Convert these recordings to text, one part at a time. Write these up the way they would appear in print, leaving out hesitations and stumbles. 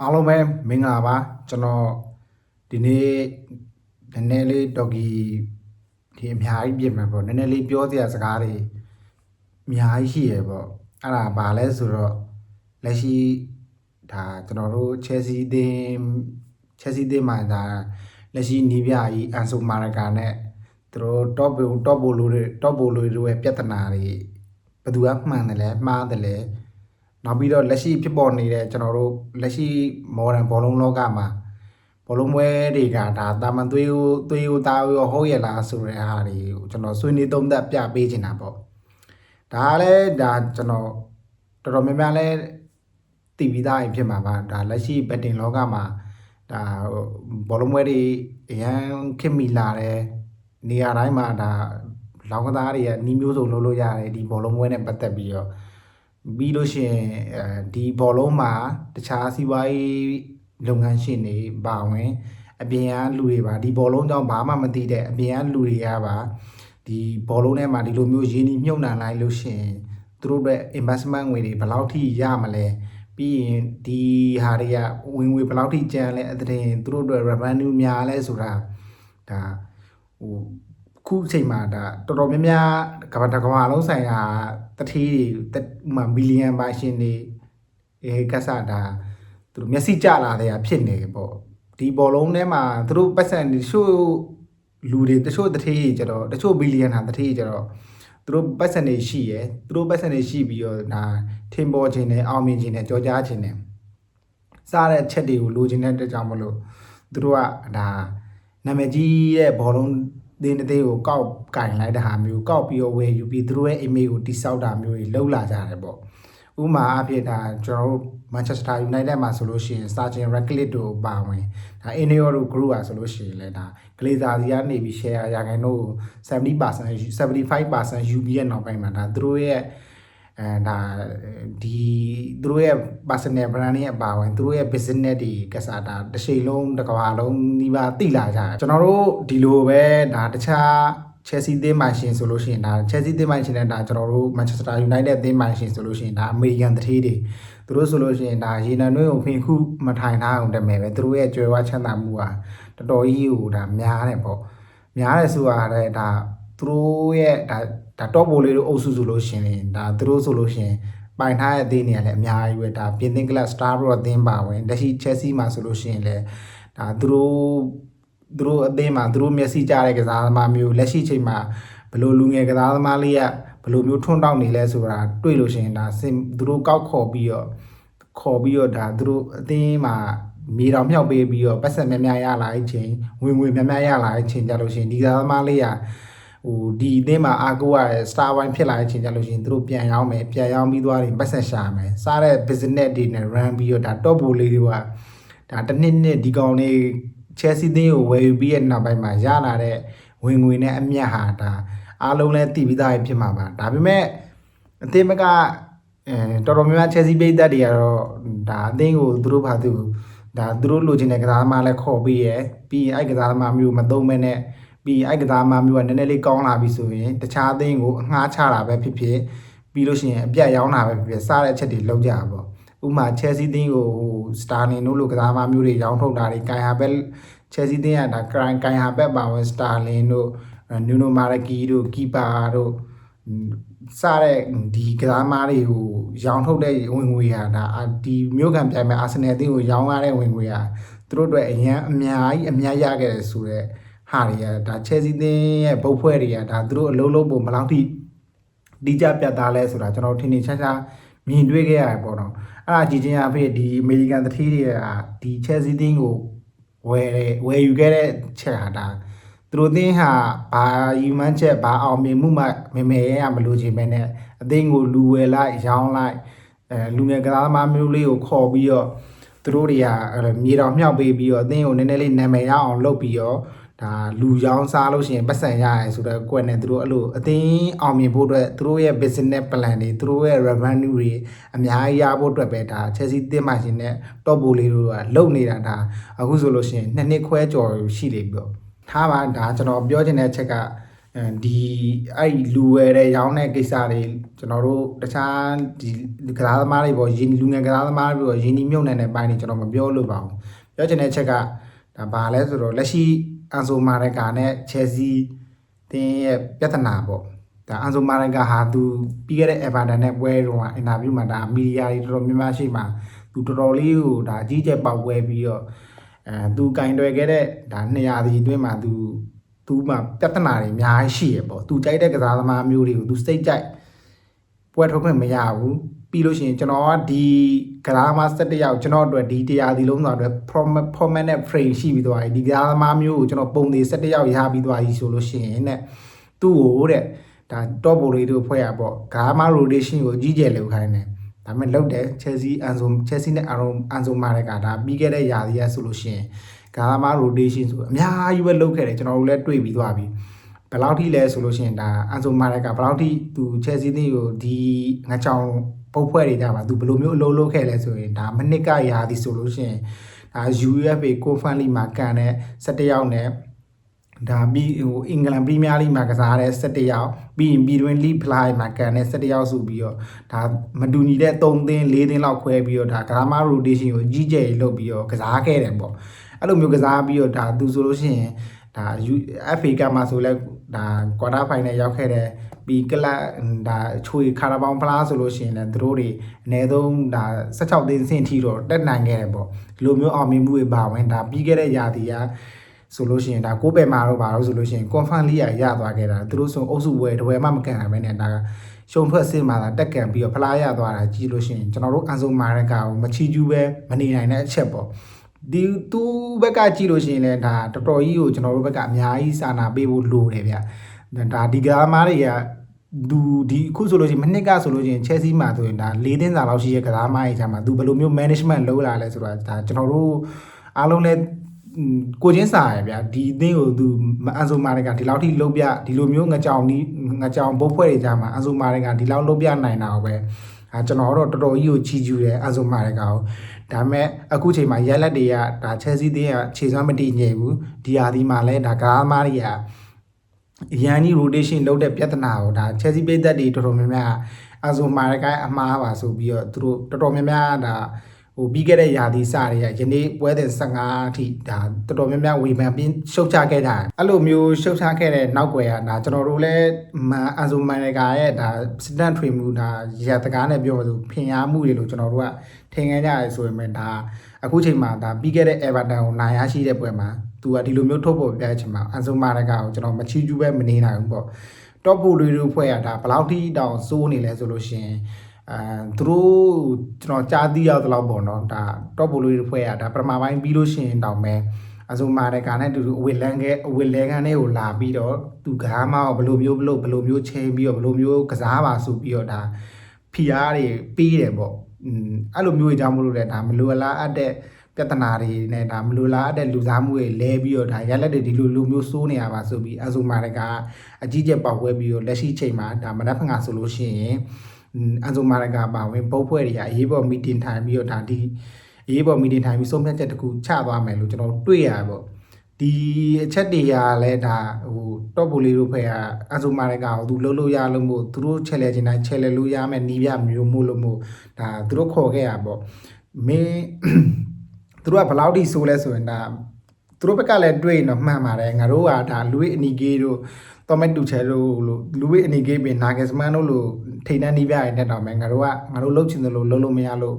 အားလုံးပဲမင်္ဂလာပါကျွန်တော်ဒီနေ့နည်းနည်းလေးဒေါ်ဂီဒီအများကြီးပြင်မှာပေါ့နည်းနည်းလေးပြောစရာစကားတွေအများကြီးရှိရပေါ့အဲ့ဒါဘာလဲဆိုတော့လက်ရှိဒါကျွန်တော်တို့chelsea အသင်းမှာဒါလက်ရှိနီးပြကြီးအန်ဆိုမာရကာနဲ့သူတို့ top ဘိုလိုတွေရဲ့ပြဿနာတွေဘယ်သူကမှန်တယ်လဲမှားတယ်လဲနောက်ပြီးတော့လက်ရှိဖြစ်ပေါ်နေတဲ့ကျွန်တော်တို့လက်ရှိ modern ဘောလုံးလောကမှာဘောလုံးပွဲတွေကဒါတာမန်သွေးဦးသားရောဟုတ်ရလားဆိုတဲ့ဟာတွေကိုကျွန်တော်ဆွေးနွေးသုံးသပ်ပြပေးချင်တာပေါ့ဒါလည်းဒါကျွန်တော်တော်တော်များများလဲတည်ပြီးသားရင်ဖြစ်မှာပါဒါလက်ရှိ betting လောကမှာဒါဘောလုံးပွဲတွေအရန်ခင်မီလာတယ်နေရာတိုင်းမှာဒါလောင်းကစားတွေကနီးမျိုးစုံလုပ်လို့ရတယ်ဒီဘောလုံးပွဲနဲ့ပတ်သက်ပြီးတော့ပြီးလို့ရှိရင်ဒီဘောလုံးမှာတခြားစီးပွားရေးလုပ်ငန်းရှင်တွေပါဝင်အပြင်ကလူတွေပါဒီဘောလုံးကြောင့်ဘာမှမသိတဲ့အပြင်ကလူတွေကပါဒီဘောလုံးထဲမှာဒီလိုမျိုးရင်းနှီးမြှုပ်နှံလိုက်လို့ရှိရင်သူတို့ရဲ့ investment ငွေတွေဘယ်လောက်ထိရမလဲပြီးရင်ဒီဟာတွေကဝင်ငွေဘယ်လောက်ထိကျန်လဲအတဲ့သူတို့အတွက် revenue များလဲဆိုတာဒါဟိုခုအချိန်မှာဒါတော်တော်များများကမ္ဘာလုံးဆိုင်ရာတတိတွေဥမာမီလီယံပါရှင်တွေကစားတာသူတို့မျက်စိကျလာတဲ့ဖြစ်နေပေါ့ဒီဘောလုံးထဲမှာသူတို့ပတ်စံတချို့လူတွေတချို့တတိကျတော့တချို့ဘီလီယံဟာတတိကျတော့သူတို့ပတ်စံတွေရှိရယ်သူတို့ပတ်စံတွေရှိပြီးတော့ဒါထင်ပေါ်ခြင်းနဲ့အောင်မြင်ခြင်းနဲ့ကြောကြားခြင်းနဲ့စားတဲ့ချက်တွေကိုလိုချင်တဲ့အတွက်ကြောင့်မလို့သူတို့ကဒါနာမည်ကြီးတဲ့ဘောလုံးတင်းတဲ့ကိုကောက်ကင်လိုက်တဲ့ဟာမျိုးကောက်ပြီးတော့ဝယ်ယူပြီးသူတို့ရဲ့ image ကိုတိစောက်တာမျိုးတွေလှုပ်လာကြတယ်ပေါ့ဥမာအဖြစ်ဒါကျွန်တော်တို့ Manchester United မှာဆိုလို့ရှိရင် Sir Ratcliffe တို့ပါဝင်ဒါ Ineos တို့ group อ่ะဆိုလို့ရှိရင်လည်းဒါ Glazer စီကနေပြီး share ရာခိုင်နှုန်း 75% ယူပြီးတဲ့နောက်ပိုင်းမှာဒါသူတို့ရဲ့ဒါဒီသူတို့ရဲ့ personal brand ရဲ့အပါဝင်သူတို့ရဲ့ business တွေကစားတာတစ်ချိန်လုံးတစ်ကမ္ဘာလုံးဒီပါတိလာကြတယ်ကျွန်တော်တို့ဒီလိုပဲဒါတခြား Chelsea အသင်းမှရှင်ဆိုလို့ရှိရင်ဒါ Chelsea အသင်းမှရှင်တဲ့ဒါကျွန်တော်တို့ Manchester United အသင်းမှရှင်ဆိုလို့ရှိရင်ဒါ American တထေးတွေသူတို့ဆိုလို့ရှိရင်ဒါရေနံတွင်းကိုဖင်ခုမထိုင်ထားအောင်တမယ်ပဲသူတို့ရဲ့ကြွယ်ဝချမ်းသာမှုဟာတော်တော်ကြီးကိုဒါများတယ်ပေါ့များတယ်ဆိုတာလည်းဒါသူတို့ရဲ့ဒါ top ဘိုလေးတို့အုပ်စုဆိုလို့ရှိရင်ဒါသူတို့ဆိုလို့ရှိရင်ပိုင်ထားတဲ့အသင်းတွေကလည်းအများကြီးပဲဒါပြင်သစ်ကလပ် Star Bro အသင်းပါဝင်လက်ရှိ Chelsea မှာဆိုလို့ရှိရင်လည်းဒါသူတို့အသင်းမှာသူတို့မျက်စိကျတဲ့ကစားသမားမျိုးလက်ရှိချိန်မှာဘယ်လိုလူငယ်ကစားသမားလေးကဘယ်လိုမျိုးထွန်းတောက်နေလဲဆိုတာတွေ့လို့ရှိရင်ဒါသူတို့ကောက်ခေါ်ပြီးတော့ဒါသူတို့အသင်းမှာမြေတော်မြောက်ပေးပြီးတော့ပတ်စံများများရလာတဲ့အချိန်ဝင်ငွေများများရလာတဲ့အချိန်ကြလို့ရှိရင်ဒီကစားသမားလေးကဟိုဒီအသင်းမှာအာကိုရ star wine ဖြစ်လာတဲ့အချိန်ကြလို့ရှိရင်သူတို့ပြန်ရောင်းမယ်ပြန်ရောင်းပြီးသွားရင်ပတ်စံရှာမယ်စားတဲ့ business တွေနဲ့ run ပြီးတော့ဒါ top ဘိုလေးတွေကဒါတစ်နှစ်ဒီကောင်လေးChelsea သင်းကိုဝယ်ယူပြီးတဲ့နောက်ပိုင်းမှာရလာတဲ့ဝင်ငွေနဲ့အမြတ်ဟာဒါအားလုံးလည်းတည်ပြီးသားဖြစ်မှာပါဒါပေမဲ့အသင်းဘက်ကတော်တော်များများ Chelsea ပိတ်သက်တွေကတော့ဒါအသင်းကိုသူတို့ဘာသူဒါသူတို့လိုချင်တဲ့ကစားသမားလည်းခေါ်ပြီးရပြီးရင်အဲ့ကစားသမားမျိုးမသုံးမဲနဲ့ပြီးရင်အဲ့ကစားသမားမျိုးကနည်းနည်းလေးကောင်းလာပြီဆိုရင်တခြားအသင်းကိုအငှားချတာပဲဖြစ်ဖြစ်ပြီးလို့ရှိရင်အပြတ်ရောင်းတာပဲဖြစ်ဖြစ်စားတဲ့အချက်တွေလောက်ကြပါပေါ့ဥမာ Chelsea သင်းကိုဟို Sterling တို့လိုကစားသမားမျိုးတွေရောင်းထုတ်တာတွေကိုင်ဟာဘက် Chelsea သင်းကဒါကိုင်ဟာဘက်ပါဝင် Sterling တို့ Nuno Marangi တို့ Keeper တို့စားတဲ့ဒီကစားသမားတွေကိုရောင်းထုတ်တဲ့ဝင်ငွေဟာဒါဒီမျိုးခံပြိုင်မဲ့ Arsenal အသင်းကိုရောင်းရတဲ့ဝင်ငွေဟာသူတို့အတွက်အရင်အများရခဲ့တယ်ဆိုတော့ဟာတွေကဒါ Chelsea သင်းရဲ့ဘုတ်ဖွဲ့တွေကဒါသူတို့အလုံးလုံးပုံဘယ်လောက်ထိတိကျပြတ်သားလဲဆိုတာကျွန်တော်ထင်ထင်ရှားရှားမြင်တွေ့ခဲ့ရတယ်ပေါ့နော်အဲ့ဒါကြည့်ချင်းအဖြစ်ဒီ American တတိတွေကဒီ Chelsea သင်းကိုဝယ်ယူခဲ့တဲ့ချက်ဟာဒါသူတို့သင်းဟာဘာယူမှန်းချက်ဘာအောင်မြင်မှုမှမဲရမလို့ချင်ပဲနဲ့အသင်းကိုလူဝယ်လိုက်ရောင်းလိုက်လူငယ်ကစားသမားမျိုးလေးကိုခေါ်ပြီးတော့သူတို့တွေကမြေတော်မြောက်ပေးပြီးတော့အသင်းကိုနည်းနည်းလေးနာမည်ရအောင်လုပ်ပြီးတော့ဒါလူရောင်းစားလို့ရှိရင်ပတ်စံရရဲဆိုတော့ကိုယ်နဲ့သူတို့အဲ့လိုအသင်းအောင်မြင်ဖို့အတွက်သူတို့ရဲ့ business plan တွေသူတို့ရဲ့ revenue တွေအများကြီးရဖို့အတွက်ပဲဒါ Chelsea သင်းမှရှင်နဲ့ top ဘိုလေးတို့ကလုံနေတာဒါအခုဆိုလို့ရှိရင်2နှစ်ခွဲကျော်ရှိနေပြီပေါ့ထားပါဒါကျွန်တော်ပြောချင်တဲ့အချက်က ဒီအဲ့လူဝယ်တဲ့ရောင်းတဲ့ကိစ္စတွေကျွန်တော်တို့တခြားဒီကစားသမားတွေပေါ့လူငယ်ကစားသမားတွေပေါ့ရင်းနှီးမြှုပ်နှံတဲ့ပိုင်းတွေကျွန်တော်မပြောလို့ပါဘူးပြောချင်တဲ့ချက်ကဒါဘာလဲဆိုတော့လက်ရှိအန်ဆိုမာရကာနဲ့ချယ်ဆီတင်းရဲ့ပြဿနာပေါ့ဒါအန်ဆိုမာရကာဟာသူပြီးခဲ့တဲ့ Everton နဲ့ပွဲတုန်းကအင်တာဗျူးမှာဒါမီဒီယာတွေတော်တော်များများရှိမှာသူတော်တော်လေးကိုဒါအကြီးကျယ်ပေါက်ပွဲပြီးတော့သူကင်တွယ်ခဲ့တဲ့ဒါ200ဒီအတွင်းမှာသူမှာပြဿနာတွေအများကြီးရှိရပေါ့သူကြိုက်တဲ့ကစားသမားမျိုးတွေကိုသူစိတ်ကြိုက်ပွဲထုတ်ခွင့်မရဘူးပြီးလို့ရှိရင်ကျွန်တော်ကဒီကစားသမား17ယောက်ကျွန်တော်အတွက်ဒီ100ဒီလုံးဆိုအတွက် format နဲ့ frame ရှိပြီးသွားပြီဒီကစားသမားမျိုးကိုကျွန်တော်ပုံသေး17ယောက်ရပြီးသွားပြီဆိုလို့ရှိရင်တဲ့သူ့ကိုတဲ့ဒါ top ဘိုလေးတို့ဖွဲ့ရပေါ့ကစားသမား rotation ကိုကြီးကျယ်လုပ်ခိုင်းတယ်ဒါပေမဲ့လောက်တယ် Chelsea နဲ့ Anzo Maresca ဒါပြီးခဲ့တဲ့ຢာဒီရဆိုလို့ရှိရင်ကစားသမား rotation ဆိုအများကြီးပဲလုပ်ခဲ့တယ်ကျွန်တော်တို့လည်းတွေ့ပြီးသွားပြီဘယ်လောက်ထိလဲဆိုလို့ရှိရင်ဒါ Anzo Maresca ဘယ်လောက်ထိသူ Chelsea တင်းကိုဒီငါချောင်းပုတ်ဖွဲ့တွေကြပါသူဘယ်လိုမျိုးအလုပ်လုပ်ခဲ့လဲဆိုရင်ဒါမနစ်ကရာဒီဆိုလို့ရှိရင်ဒါ UEFA Conference League မှာကန်တဲ့17ယောက်နဲ့ဒါပြီးဟိုအင်္ဂလန်ပရီးမီးယားလိမှာကစားတဲ့17ယောက်ပြီးရင်ပြည်တွင်း League Fly မှာကန်တဲ့17ယောက်ဆိုပြီးတော့ဒါမတူညီတဲ့3သင်း4သင်းလောက်ခွဲပြီးတော့ဒါကစားမ rotation ကိုကြီးကျယ်လုပ်ပြီးတော့ကစားခဲ့တယ်ပေါ့အဲ့လိုမျိုးကစားပြီးတော့ဒါသူဆိုလို့ရှိရင်ဒါ FA ကမှာဆိုလဲဒါ quarter final ရောက်ခဲ့တဲ့ပြီးကလပ်ဒါချွေခါရာဘောင်ဖလားဆိုလို့ရှိရင်လည်းသူတို့တွေအနည်းဆုံးဒါ16သင်းဆင့်ထိတော့တက်နိုင်ခဲ့တယ်ပေါ့ဒီလိုမျိုးအောင်မြင်မှုတွေပါဝင်ဒါပြီးခဲ့တဲ့ရာသီကဆိုလို့ရှိရင်ဒါကိုးပယ်မာတော့ပါလို့ဆိုလို့ရှိရင် confirm လေးရသွားခဲ့တာသူတို့ဆိုအုပ်စုဝယ်တဝယ်မှမကန်ရပဲနဲ့ဒါရှုံထွက်စစ်မှာလာတက်ကန်ပြီးတော့ဖလားရသွားတာကြည့်လို့ရှိရင်ကျွန်တော်တို့အန်ဆိုမာရကာကိုမချီကျူးပဲမနေနိုင်တဲ့အချက်ပေါ့ဒီသူဘက်ကကြည့်လို့ရှိရင်လည်းဒါတော်တော်ကြီးကိုကျွန်တော်တို့ဘက်ကအများကြီးစာနာပေးဖို့လိုတယ်ဗျဒါဒီကမားတွေကသူဒီအခုဆိုလို့ရှိရင်မနှစ်ကဆိုလို့ရှိရင် Chelsea မှာဆိုရင်ဒါ၄သင်းစာလောက်ရှိရဲ့ကစားမားကြီးချာမှာသူဘယ်လိုမျိုး management လုပ်လာလဲဆိုတာဒါကျွန်တော်တို့အားလုံးလည်းကိုချင်းစာရဗျာဒီအသင်းကိုသူအန်ဆိုမာတွေကဒီလောက်ထိလုံးပြဒီလိုမျိုးငကြောင်ဘုတ်ဖွဲ့တွေကြမှာအန်ဆိုမာတွေကဒီလောက်လုံးပြနိုင်တာပဲကျွန်တော်တို့တော်တော်ကြီးကိုချီကျူးတယ်အန်ဆိုမာတွေကကိုဒါပေမဲ့အခုချိန်မှာရက်လက်တွေကဒါ Chelsea သင်းကခြေစွမ်းမတည်ငြိမ်ဘူးဒီဟာဒီမှာလဲဒါကားမားတွေကရန်ကြီး rotation လုပ်တဲ့ပြဿနာကိုဒါ Chelsea ပိတ်သက်တွေတော်တော်များများအန်ဆိုမာတွေကအမှားပါဆိုပြီးတော့သူတို့တော်တော်များများဒါဟိုပြီးခဲ့တဲ့ရာသီစတွေကယနေ့ပွဲစဉ်15အထိဒါတော်တော်များများဝေဖန်ပြီးရှုတ်ချခဲ့တာအဲ့လိုမျိုးရှုတ်ချခဲ့တဲ့နောက်ွယ်ကဒါကျွန်တော်တို့လည်းအန်ဆိုမန်နေကာရဲ့ဒါစတန်ထွေမှုဒါရတကားနဲ့ပြောဆိုဖင်အားမှုတွေလို့ကျွန်တော်တို့ကထင်ခဲ့ကြရဲဆိုရင်ဒါအခုချိန်မှာဒါပြီးခဲ့တဲ့ Everton ကိုနိုင်ရရှိတဲ့ပွဲမှာသူကဒီလိုမျိုးထုတ်ပေါ်ပြချင်မှာအန်ဆိုမာရကာကိုကျွန်တော်မချီးကျူးပဲမနေနိုင်ဘူးပေါ့ top ဖို့တွေတို့ဖွဲ့ရတာဘယ်လောက်ထိတောင်စိုးနေလဲဆိုလို့ရှိရင်သူတို့ကျွန်တော်ကြားသိရသလောက်ပေါ့နော်ဒါ top ဖို့တွေဖွဲ့ရတာပထမပိုင်းပြီးလို့ရှိရင်တောင်ပဲအဆိုမာရကာနဲ့တူအဝစ်လဲခန်းတွေကိုလာပြီးတော့သူကစားမအောင်ဘယ်လိုမျိုးချိန်ပြီးတော့ဘယ်လိုမျိုးကစားပါဆိုပြီးတော့ဒါဖီအားတွေပေးတယ်ပေါ့အဲ့လိုမျိုးအကြောင်းမလို့လဲဒါမလိုလားအပ်တဲ့ပြဿနာတွေနဲ့ဒါမလိုလားတဲ့လူစားမှုတွေလဲပြီးတော့ဒါရလက်တွေဒီလိုမျိုးစိုးနေရပါဆိုပြီးအဆိုမာရကာအကြီးကျယ်ပေါက်ပွဲပြီးတော့လက်ရှိချိန်မှာဒါမနက်ဖြန်ကဆိုလို့ရှိရင်အန်ဆိုမာရကာပါဝင်ပုတ်ဖွဲ့တွေကအရေးပေါ်မီတင်ထိုင်ပြီးတော့ဒါဒီအရေးပေါ်မီတင်ထိုင်ပြီးဆုံးဖြတ်ချက်တစ်ခုချသွားမယ်လို့ကျွန်တော်တွေ့ရပေါ့ဒီအချက်တွေကလည်းဒါဟို top ဘူလီတို့ဖွဲ့ကအန်ဆိုမာရကာကိုသူလှုပ်လို့ရလို့မို့သူတို့ချဲလဲချင်တိုင်းချဲလဲလို့ရမယ်နီးပြမျိုးမို့လို့မို့ဒါသူတို့ခေါ်ခဲ့ရပေါ့မင်းသူတို့ကဘယ်လောက်ထိဆိုးလဲဆိုရင်ဒါသူတို့ဘက်ကလည်းတွေ့ရင်တော့မှန်ပါတယ်ငါတို့ကဒါလူဝိအနီဂေးတို့တော်မက်တူချဲတို့လို့လူဝိအနီဂေးပင်နာဂက်စမန်တို့လို့ထိန်တန်းနီးပြရတဲ့တောင်ပဲငါတို့လှုပ်ချင်တယ်လို့လှုပ်လို့မရလို့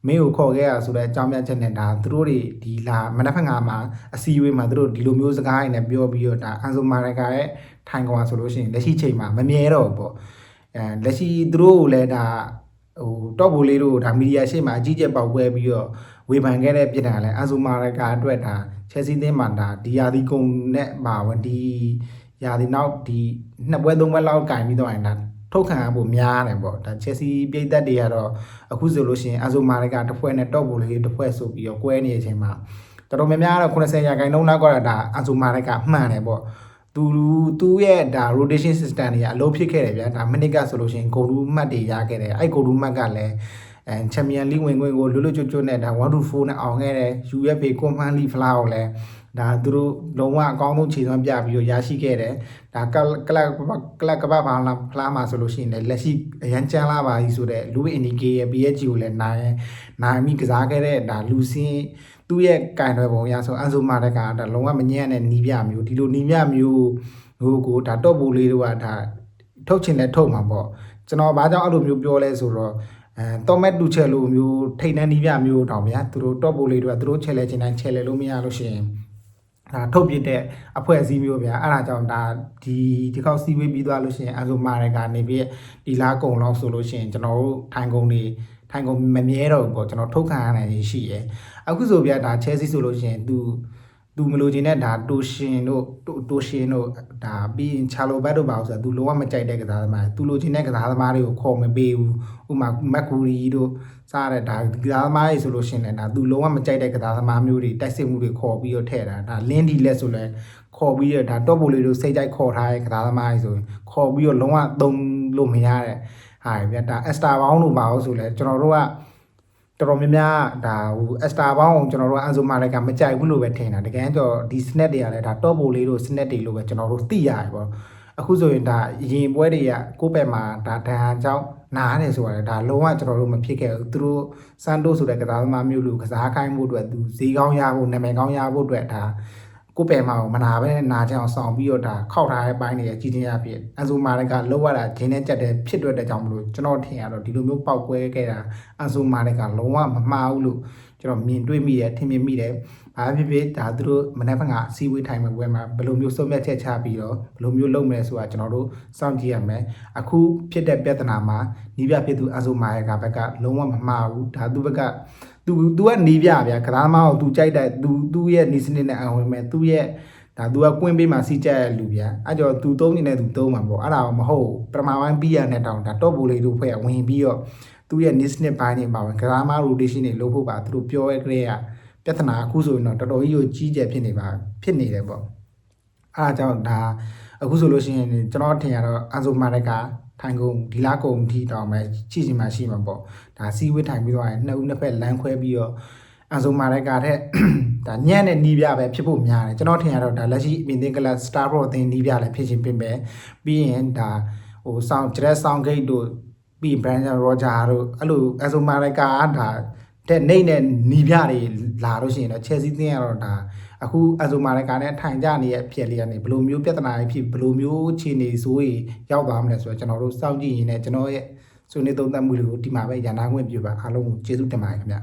မင်းကိုခေါ်ခဲ့ရဆိုတဲ့အကြောင်းပြချက်နဲ့ဒါသူတို့တွေဒီလာမနက်ဖြန်မှာအစီအဝေးမှာသူတို့ဒီလိုမျိုးစကားတွေနဲ့ပြောပြီးတော့ဒါအန်ဆိုမာရကာရဲ့ထိုင်ကွာဆိုလို့ရှိရင်လက်ရှိချိန်မှာမမြဲတော့ဘူးပေါ့လက်ရှိသူတို့ကိုလည်းဒါဟို top ဘိုလေးတို့ဒါမီဒီယာရှေ့မှာအကြီးကျယ်ပေါက်ပွဲပြီးတော့ဝေဖန်ခဲ့တဲ့ပြည်နယ်လည်းအန်ဆိုမာရကာအတွက်ဒါ Chelsea သင်းမှာဒါဒီယာဒီကုံနဲ့ပါဝင်ဒီယာဒီနောက်ဒီနှစ်ပွဲသုံးပွဲလောက်ကင်ပြီးတော့ရင်ဒါထုတ်ခံရဖို့များတယ်ပေါ့ဒါ Chelsea ပြည်သက်တွေကတော့အခုဆိုလို့ရှိရင်အဆိုမာရကာတစ်ဖွဲ့နဲ့ top ဘိုလေးတစ်ဖွဲ့ဆိုပြီးတော့ကွဲနေတဲ့အချိန်မှာတော်တော်များများတော့80ရာခိုင်နှုန်းလောက်ကတော့ဒါအဆိုမာရကာမှန်တယ်ပေါ့သူရဲ့ဒါ rotation system တွေကအလုံးဖြစ်ခဲ့တယ်ဗျာဒါမိနစ်ကဆိုလို့ရှိရင်ဂိုလ်လူးမှတ်တွေရခဲ့တယ်အဲ့ဂိုလ်လူးမှတ်ကလည်း ချန်ပီယံလိဝင်ခွင့်ကိုလွတ်လွတ်ကျွတ်ကျွတ်နဲ့ဒါ1-4နဲ့အောင်ခဲ့တယ် UFA Command League Flag ကိုလည်းဒါသူတို့လုံးဝအကောင်းဆုံးခြေစွမ်းပြပြီးတော့ရရှိခဲ့တယ်ဒါကလပ်ကပတ်ပါလာဖလားမှာဆိုလို့ရှိရင်လည်းလက်ရှိအရန်ချမ်းလာပါပြီဆိုတော့လူအင်ဒီကေရဲ့ PSG ကိုလည်းနိုင်မိကစားခဲ့တဲ့ဒါလူစင်းသူ့ရဲ့ကင်တွယ်ပုံအရဆိုအန်ဆိုမာတက်ကဒါလုံးဝမညံ့တဲ့နီးပြမျိုးဒီလိုနီးပြမျိုးဟိုကိုဒါတော့ပိုလေးတို့ကဒါထုတ်ချင်လဲထုတ်မှာပေါ့ကျွန်တော်ဘာကြောင့်အဲ့လိုမျိုးပြောလဲဆိုတော့တော့မက်တူချယ်လိုမျိုးထိတ်နှန်းနီးပြမျိုးတောင်ဗျာသူတို့တော့ပိုလေးတို့ကသူတို့ချယ်လဲချင်တိုင်းချယ်လဲလို့မရလို့ရှိရင်ဒါထုတ်ပြတဲ့အဖွဲ့အစည်းမျိုးဗျာအဲ့ဒါကြောင့်ဒါဒီခေါက်စီးဝေးပြီးသွားလို့ရှိရင်အန်ဆိုမာတွေကနေပြီးဒီလားကုံလောက်ဆိုလို့ရှိရင်ကျွန်တော်တို့ထိုင်ကုန်မမြဲတော့ဘူးပေါ့ကျွန်တော်ထုတ်ခံရနိုင်ရှိရယ်အခုဆိုဗျာဒါချဲစီဆိုလို့ရှိရင်သူမလို့ခြင်းနဲ့ဒါတိုရှင်တို့ဒါပြီးရင်ချာလိုဘတ်တို့ပါဆိုတော့သူလုံးဝမကြိုက်တဲ့ကစားသမားသူလိုချင်တဲ့ကစားသမားတွေကိုခေါ်မပေးဘူးဥမာမက်ကူရီတို့စားတဲ့ဒါကစားသမားတွေဆိုလို့ရှိရင်လည်းဒါသူလုံးဝမကြိုက်တဲ့ကစားသမားမျိုးတွေတိုက်စစ်မှုတွေခေါ်ပြီးတော့ထည့်တာဒါလင်းဒီလက်ဆိုလဲခေါ်ပြီးတော့ဒါတော့ပိုလေးတို့စိတ်ကြိုက်ခေါ်ထားတဲ့ကစားသမားတွေဆိုရင်ခေါ်ပြီးတော့လုံးဝသုံးလို့မရတဲ့ဟာဗျာဒါအက်စတာဘောင်းတို့ပါလို့ဆိုလဲကျွန်တော်တို့ကတော်တော်များများဒါဟိုအက်စတာဘောင်းကိုကျွန်တော်တို့အန်ဆိုမာလိုက်ကမကြိုက်ဘူးလို့ပဲထင်တာတကယ်တော့ဒီ snap တွေကလည်းဒါတော့ပိုလေးတို့ snap တွေလို့ပဲကျွန်တော်တို့သိရတယ်ပေါ့အခုဆိုရင်ဒါရင်ပွဲတွေကကိုယ့်ဘက်မှာဒါဒဏ်ရာကြောင့်နားတယ်ဆိုရတယ်ဒါလုံးဝကျွန်တော်တို့မဖြစ်ခဲ့ဘူးသူတို့စန်တိုဆိုတဲ့ကစားသမားမျိုးလူကစားခိုင်းဖို့အတွက်သူဈေးကောင်းရဖို့နာမည်ကောင်းရဖို့အတွက်ဒါကိုယ့်ဘက်မှာမနာပဲနာချအောင်ဆောင်ပြီးတော့ဒါခောက်ထားတဲ့ပိုင်းတွေကြီးချင်းရဖြစ်အန်ဆိုမာလိုက်ကလောက်ရတာဂျင်းနဲ့ကြက်တဲ့ဖြစ်တဲ့ကြောင့်မလို့ကျွန်တော်ထင်ရတော့ဒီလိုမျိုးပောက်ကွဲခဲ့တာအန်ဆိုမာလိုက်ကလုံးဝမမှားဘူးလို့ကျွန်တော်မြင်တွေ့မိတယ်ထင်မြင်မိတယ်ဘာဖြစ်ဖြစ်ဒါသူတို့မနေ့ကစီဝေးထိုင်မဲ့ပွဲမှာဘယ်လိုမျိုးစုံဖြတ်ချက်ချပြီးတော့ဘယ်လိုမျိုးလုပ်မလဲဆိုတာကျွန်တော်တို့စောင့်ကြည့်ရမယ်အခုဖြစ်တဲ့ပြဿနာမှာနီးပြဖြစ်သူအန်ဆိုမာရဲ့ကဘက်ကလုံးဝမမှားဘူးဒါသူဘက်ကသူကနီးပြဗျာကစားသမားကိုသူကြိုက်တဲ့သူရဲ့နီးစနစ်နဲ့အဝင်မဲ့သူရဲ့ဒါသူကကွင်းပေးမှာစီးကြက်လူဗျာအဲ့ကြောသူသုံးနေတဲ့သူသုံးမှာပေါ့အဲ့ဒါမဟုတ်ပထမပိုင်းပြီးရတဲ့တောင်ဒါတော့ပိုလေးတို့ဖွဲ့ဝင်ပြီးတော့သူရဲ့ niche နဲ့ပိုင်းနေပါဝင်ကစားသမား rotation တွေလုပ်ဖို့ပါသူတို့ပြောရဲကြတဲ့ပြဿနာအခုဆိုရင်တော့တော်တော်ကြီးကိုကြီးကျယ်ဖြစ်နေတယ်ပေါ့အဲ့ဒါကြောင့်ဒါအခုဆိုလို့ရှိရင်ကျွန်တော်ထင်ရတော့အန်ဆိုမာရက်ကထိုင်ကုန်ဒီလားကုန်ထီတောင်ပဲချီချင်မှရှိမှာပေါ့ဒါစီဝေးထိုင်ပြီးတော့နှစ်ဦးနှစ်ဖက်လမ်းခွဲပြီးတော့အန်ဆိုမာရက်ကတဲ့ဒါညံ့တဲ့နီးပြပဲဖြစ်ဖို့များတယ်ကျွန်တော်ထင်ရတော့ဒါလက်ရှိအင်သင်ကလပ် Star Pro အသင်းနီးပြလည်းဖြစ်ချင်းပြင်ပဲပြီးရင်ဒါဟိုဆောင်းဂျရက်ဆောင်းဂိတ်တို့ပြီး Brandon Roger တို့အဲ့လိုအန်ဆိုမာရက်ကဒါတဲ့နေနဲ့နီးပြတွေလာလို့ရှိရင်တော့ Chelsea တင်းရတော့ဒါအခုအန်ဆိုမာရက်ကနဲ့ထိုင်ကြနေရဲ့အဖြစ်လေးကနေဘယ်လိုမျိုးပြဿနာဖြစ်ဘယ်လိုမျိုးအခြေအနေဆိုရင်ရောက်သွားမလဲဆိုတော့ကျွန်တော်တို့စောင့်ကြည့်ရင်းနဲ့ကျွန်တော်ရဲ့ဆွေးနွေးသုံးသပ်မှုတွေကိုဒီမှာပဲရန်နာခွင့်ပြုပါအားလုံးကိုကျေးဇူးတင်ပါတယ်ခင်ဗျ